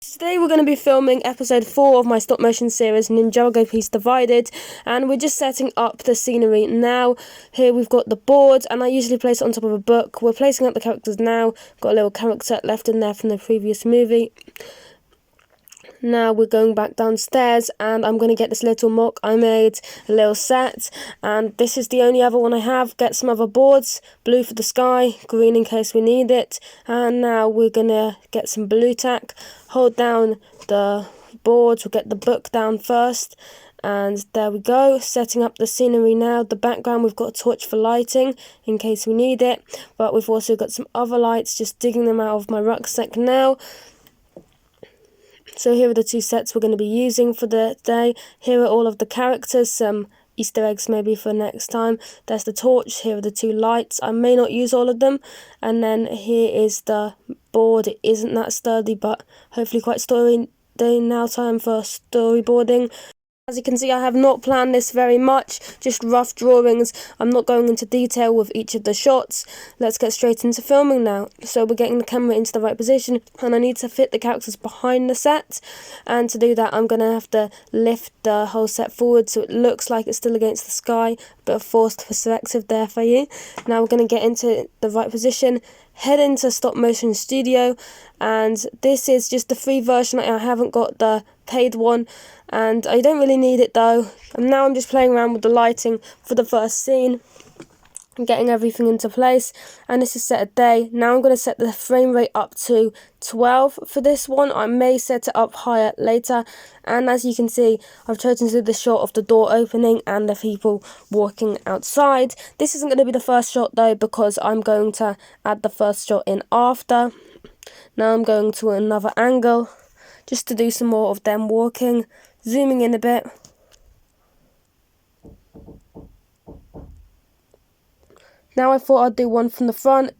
Today we're going to be filming episode 4 of my stop motion series Ninjago Piece Divided, and we're just setting up the scenery now. Here we've got the board, and I usually place it on top of a book. We're placing up the characters now. Got a little character left in there from the previous movie. Now we're going back downstairs, and I'm going to get this little mock I made, a little set, and this is the only other one I have. Get some other boards, blue for the sky, green in case we need it, and now we're going to get some blue tack. Hold down the boards, we'll get the book down first, and there we go, setting up the scenery now. The background, we've got a torch for lighting in case we need it, but we've also got some other lights, just digging them out of my rucksack now. So here are the two sets we're going to be using for the day. Here are all of the characters, some Easter eggs maybe for next time. There's the torch, here are the two lights. I may not use all of them. And then here is the board. It isn't that sturdy, but hopefully quite sturdy. Now time for storyboarding. As you can see, I have not planned this very much, just rough drawings. I'm not going into detail with each of the shots. Let's get straight into filming now. So we're getting the camera into the right position, and I need to fit the characters behind the set. And to do that, I'm going to have to lift the whole set forward so it looks like it's still against the sky. A bit of forced perspective there for you. Now we're going to get into the right position, head into stop motion studio, and this is just the free version. I haven't got the paid one, and I don't really need it though. And now I'm just playing around with the lighting for the first scene and getting everything into place. And this is set a day. Now I'm going to set the frame rate up to 12 for this one. I may set it up higher later. And as you can see, I've chosen to do the shot of the door opening and the people walking outside. This isn't going to be the first shot though, because I'm going to add the first shot in after. Now I'm going to another angle just to do some more of them walking, zooming in a bit. Now I thought I'd do one from the front,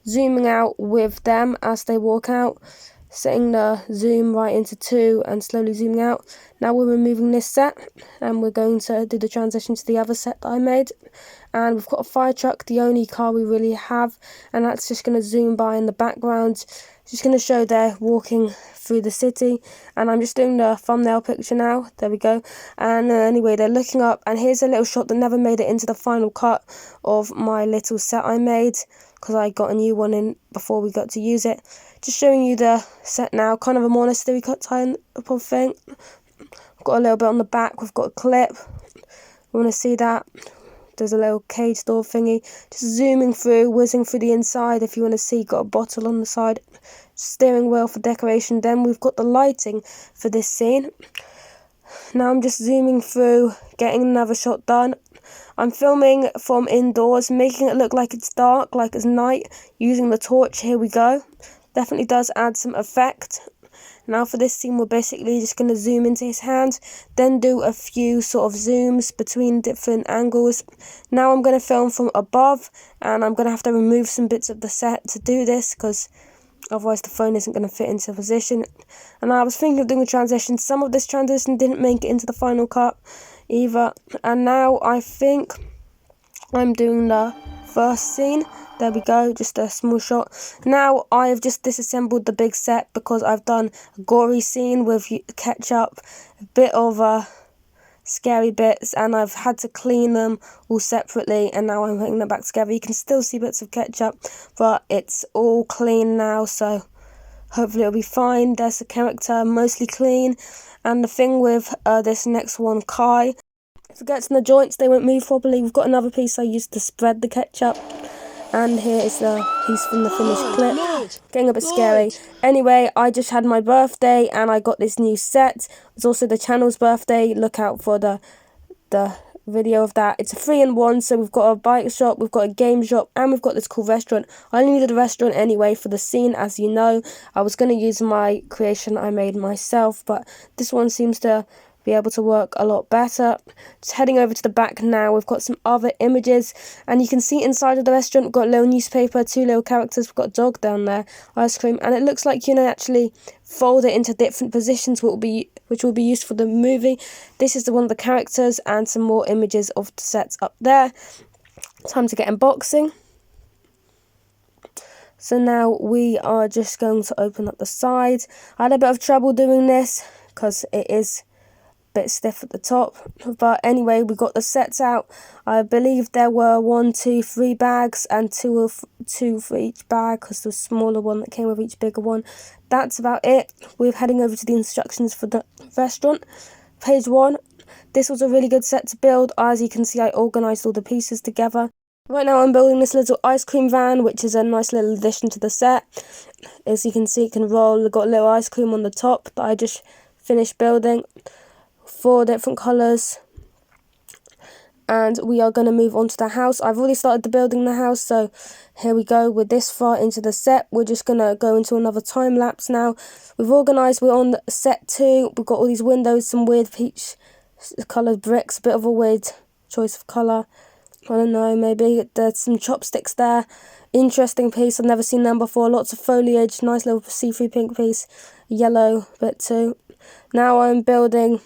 zooming out with them as they walk out, setting the zoom right into 2 and slowly zooming out. Now we're removing this set and we're going to do the transition to the other set that I made. And we've got a fire truck, the only car we really have, and that's just going to zoom by in the background. Just going to show they're walking through the city, and I'm just doing the thumbnail picture now. There we go. And anyway, they're looking up, and here's a little shot that never made it into the final cut of my little set I made, because I got a new one in before we got to use it. Just showing you the set now, kind of a monastery cut type of thing. Got a little bit on the back, we've got a clip. You want to see that? There's a little cage door thingy. Just zooming through, whizzing through the inside if you want to see. Got a bottle on the side. Steering wheel for decoration. Then we've got the lighting for this scene. Now I'm just zooming through, getting another shot done. I'm filming from indoors, making it look like it's dark, like it's night, using the torch. Here we go. Definitely does add some effect. Now for this scene, we're basically just going to zoom into his hand, then do a few sort of zooms between different angles. Now I'm going to film from above, and I'm going to have to remove some bits of the set to do this, because otherwise the phone isn't going to fit into position. And I was thinking of doing a transition. Some of this transition didn't make it into the final cut either. And now I think I'm doing the first scene. There we go, just a small shot. Now I have just disassembled the big set because I've done a gory scene with ketchup, a bit of scary bits, and I've had to clean them all separately, and now I'm putting them back together. You can still see bits of ketchup, but it's all clean now, so hopefully it'll be fine. There's the character, mostly clean. And the thing with this next one, Kai, if it gets in the joints, they won't move properly. We've got another piece I used to spread the ketchup. And here is the piece from the finished clip. Getting a bit scary. Anyway, I just had my birthday and I got this new set. It's also the channel's birthday. Look out for the video of that. It's a 3-in-1, so we've got a bike shop, we've got a game shop, and we've got this cool restaurant. I only needed a restaurant anyway for the scene, as you know. I was going to use my creation I made myself, but this one seems to be able to work a lot better. Just heading over to the back now, we've got some other images, and you can see inside of the restaurant we've got a little newspaper, 2 little characters, we've got a dog down there, ice cream, and it looks like you know actually fold it into different positions which will be used for the movie. This is the one of the characters, and some more images of the sets up there. Time to get unboxing. So now we are just going to open up the sides. I had a bit of trouble doing this because it is a bit stiff at the top, but anyway, we got the sets out. I believe there were 1, 2, 3 bags and two for each bag, because the smaller one that came with each bigger one. That's about it. We're heading over to the instructions for the restaurant. Page 1. This was a really good set to build. As you can see, I organised all the pieces together. Right now I'm building this little ice cream van, which is a nice little addition to the set. As you can see, it can roll. We've got a little ice cream on the top that I just finished building. 4 different colours. And we are going to move on to the house. I've already started building the house, so here we go. We're this far into the set. We're just going to go into another time lapse now. We've organised, we're on set 2. We've got all these windows, some weird peach coloured bricks, a bit of a weird choice of colour. I don't know, maybe there's some chopsticks there. Interesting piece, I've never seen them before. Lots of foliage, nice little see-through pink piece, yellow bit too. Now I'm building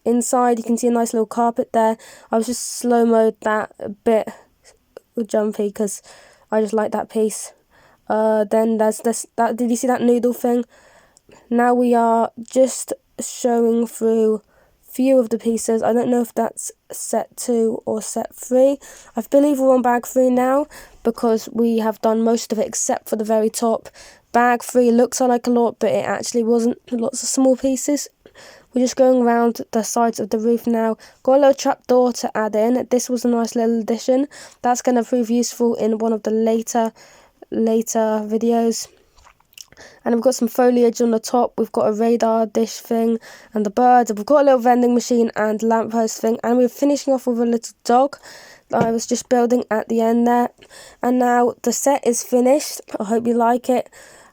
inside. You can see a nice little carpet there. I was just slow-moed that a bit jumpy because I just like that piece. Then there's this. Did you see that noodle thing? Now we are just showing through few of the pieces. I don't know if that's set 2 or set 3. I believe we're on bag 3 now because we have done most of it except for the very top. Bag 3 looks like a lot, but it actually wasn't. Lots of small pieces. We're just going around the sides of the roof now. Got a little trapdoor to add in. This was a nice little addition. That's going to prove useful in one of the later videos. And we've got some foliage on the top. We've got a radar dish thing and the birds. We've got a little vending machine and lamppost thing. And we're finishing off with a little dog that I was just building at the end there. And now the set is finished. I hope you like it.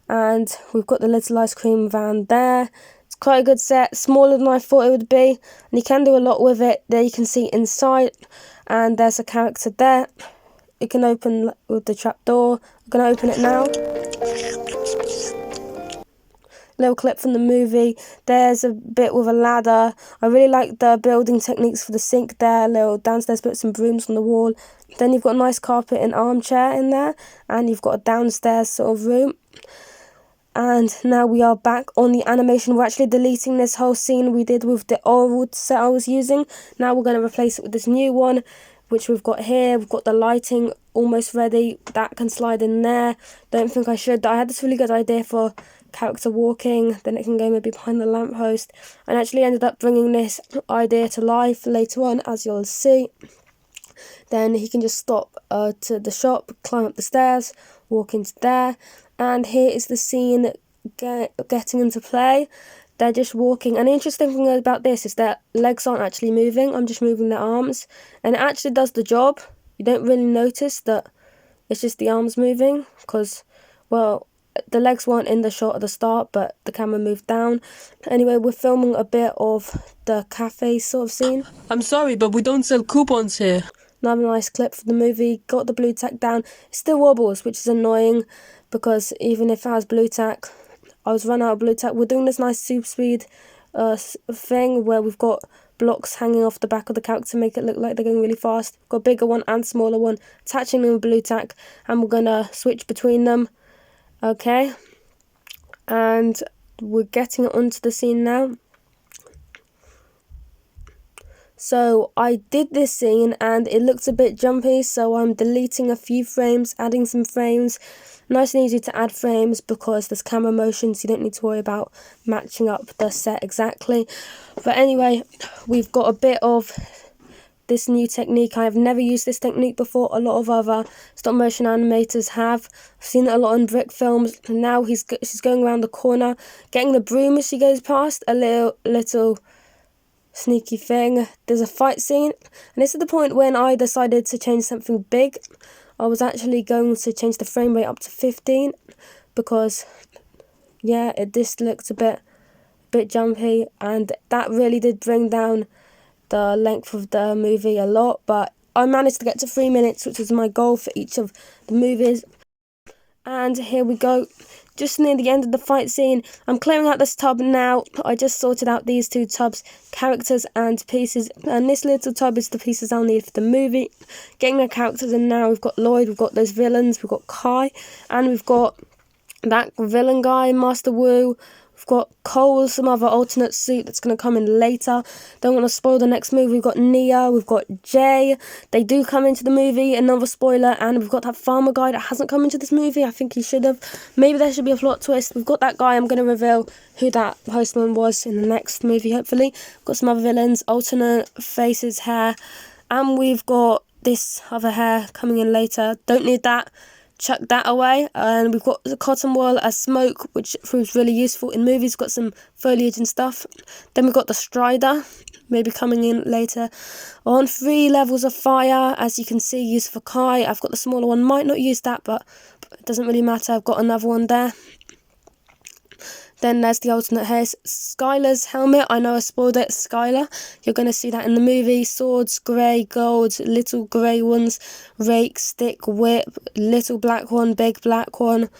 And we've got the little ice cream van there. It's quite a good set. Smaller than I thought it would be. And you can do a lot with it. There you can see inside. And there's a character there. It can open with the trapdoor. I'm going to open it now. Little clip from the movie. There's a bit with a ladder. I really like the building techniques for the sink there. Little downstairs bits and brooms on the wall. Then you've got a nice carpet and armchair in there. And you've got a downstairs sort of room. And now we are back on the animation. We're actually deleting this whole scene we did with the old set I was using. Now we're going to replace it with this new one, which we've got here. We've got the lighting almost ready. That can slide in there. Don't think I should. I had this really good idea for character walking. Then it can go maybe behind the lamppost. And actually ended up bringing this idea to life later on, as you'll see. Then he can just stop to the shop, climb up the stairs, walk into there. And here is the scene getting into play. They're just walking. And the interesting thing about this is their legs aren't actually moving. I'm just moving their arms. And it actually does the job. You don't really notice that it's just the arms moving. Because, well, the legs weren't in the shot at the start, but the camera moved down. Anyway, we're filming a bit of the cafe sort of scene. I'm sorry, but we don't sell coupons here. Another nice clip for the movie. Got the blue tack down. It still wobbles, which is annoying. Because even if it has blue tack, I was run out of blue tack. We're doing this nice super speed thing where we've got blocks hanging off the back of the character to make it look like they're going really fast. Got a bigger one and smaller one, attaching them with blue tack, and we're going to switch between them. Okay. And we're getting onto the scene now. So I did this scene and it looks a bit jumpy, so I'm deleting a few frames, adding some frames. Nice and easy to add frames because there's camera motion, so you don't need to worry about matching up the set exactly. But anyway, we've got a bit of this new technique. I have never used this technique before. A lot of other stop motion animators have. I've seen it a lot in brick films. And now she's going around the corner, getting the broom as she goes past. A little sneaky thing. There's a fight scene, and this is the point when I decided to change something big. I was actually going to change the frame rate up to 15 because yeah, it just looked a bit jumpy, and that really did bring down the length of the movie a lot. But I managed to get to 3 minutes, which was my goal for each of the movies. And here we go, just near the end of the fight scene. I'm clearing out this tub now. I just sorted out these 2 tubs, characters and pieces. And this little tub is the pieces I'll need for the movie. Getting the characters in now. We've got Lloyd, we've got those villains, we've got Kai, and we've got that villain guy, Master Wu. We've got Cole, some other alternate suit that's going to come in later. Don't want to spoil the next movie. We've got Nia, we've got Jay. They do come into the movie, another spoiler. And we've got that farmer guy that hasn't come into this movie. I think he should have. Maybe there should be a plot twist. We've got that guy. I'm going to reveal who that postman was in the next movie, hopefully. We've got some other villains, alternate faces, hair. And we've got this other hair coming in later. Don't need that. Chuck that away. And we've got the cotton wool as smoke, which proves really useful in movies. Got some foliage and stuff. Then we've got the Strider, maybe coming in later on. 3 levels of fire, as you can see, used for Kai. I've got the smaller one, might not use that, but it doesn't really matter. I've got another one there. Then there's the alternate hair, Skylar's helmet. I know I spoiled it, Skylar. You're going to see that in the movie. Swords, grey, gold, little grey ones, rake, stick, whip, little black one, big black one,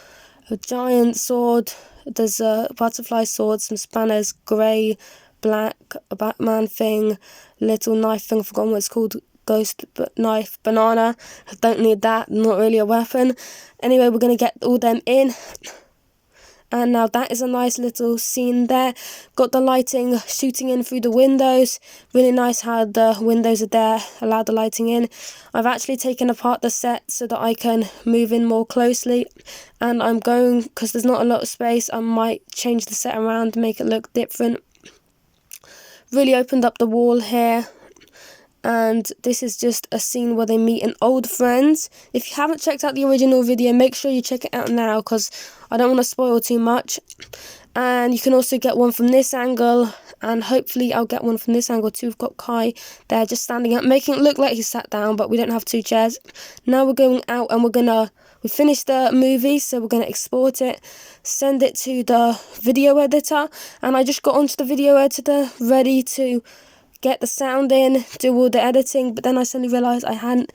a giant sword. There's a butterfly sword, some spanners, grey, black, a Batman thing, little knife thing, I've forgotten what it's called, ghost knife, banana. I don't need that, not really a weapon. Anyway, we're going to get all them in. And now that is a nice little scene there. Got the lighting shooting in through the windows. Really nice how the windows are there, allow the lighting in. I've actually taken apart the set so that I can move in more closely. And I'm going, because there's not a lot of space, I might change the set around to make it look different. Really opened up the wall here. And this is just a scene where they meet an old friend. If you haven't checked out the original video, make sure you check it out now, because I don't want to spoil too much. And you can also get one from this angle, and hopefully I'll get one from this angle too. We've got Kai there just standing up, making it look like he sat down, but we don't have 2 chairs. Now we're going out and we finished the movie, so we're going to export it, send it to the video editor. And I just got onto the video editor, ready to get the sound in, do all the editing, but then I suddenly realised I hadn't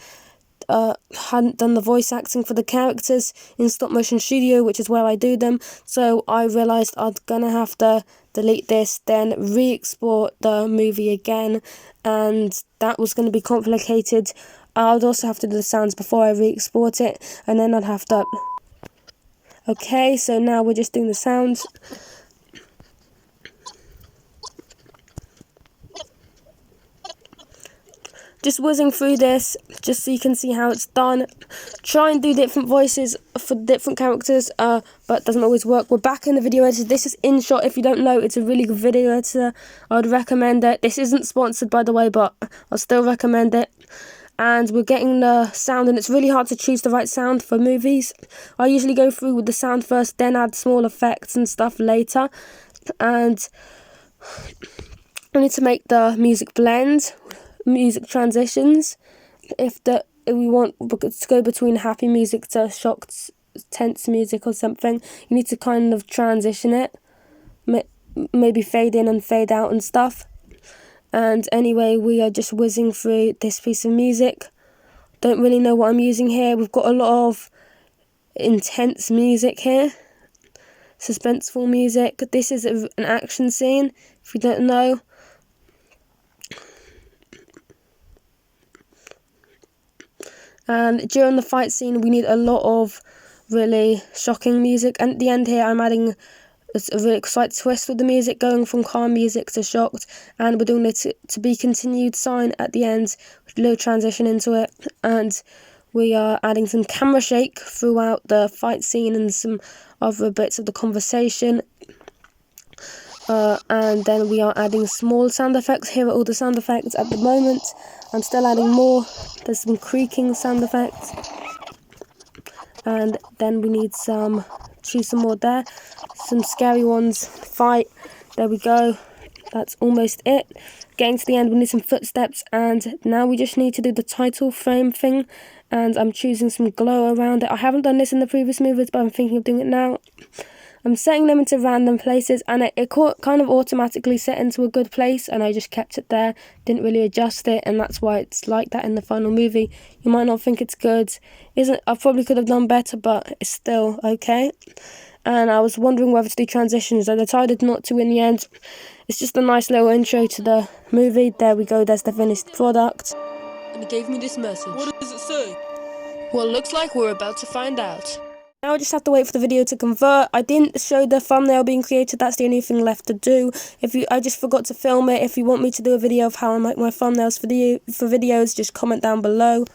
done the voice acting for the characters in Stop Motion Studio, which is where I do them. So I realised I'm gonna have to delete this, then re-export the movie again, and that was going to be complicated. I'd also have to do the sounds before I re-export it, and then I'd have to... Okay, so now we're just doing the sounds. Just whizzing through this, just so you can see how it's done. Try and do different voices for different characters, but doesn't always work. We're back in the video editor. This is InShot. If you don't know, it's a really good video editor. I'd recommend it. This isn't sponsored, by the way, but I'll still recommend it. And we're getting the sound, and it's really hard to choose the right sound for movies. I usually go through with the sound first, then add small effects and stuff later. And we need to make the music blend. Music transitions. If we want to go between happy music to shocked, tense music or something, you need to kind of transition it, maybe fade in and fade out and stuff. And anyway, we are just whizzing through this piece of music. Don't really know what I'm using here. We've got a lot of intense music here, suspenseful music. This is an action scene, if you don't know. And during the fight scene, we need a lot of really shocking music. And at the end here, I'm adding a really slight twist with the music, going from calm music to shocked. And we're doing the to be continued sign at the end, with a little transition into it. And we are adding some camera shake throughout the fight scene and some other bits of the conversation. And then we are adding small sound effects. Here are all the sound effects at the moment. I'm still adding more. There's some creaking sound effects. And then we need choose some more there. Some scary ones. Fight. There we go. That's almost it. Getting to the end, we need some footsteps. And now we just need to do the title frame thing. And I'm choosing some glow around it. I haven't done this in the previous movies, but I'm thinking of doing it now. I'm setting them into random places, and it kind of automatically set into a good place, and I just kept it there, didn't really adjust it, and that's why it's like that in the final movie. You might not think it's good. I probably could have done better, but it's still okay. And I was wondering whether to do transitions. I decided not to in the end. It's just a nice little intro to the movie. There we go, there's the finished product. And it gave me this message. What does it say? Well, looks like we're about to find out. Now I just have to wait for the video to convert. I didn't show the thumbnail being created. That's the only thing left to do. I just forgot to film it. If you want me to do a video of how I make my thumbnails for videos, just comment down below.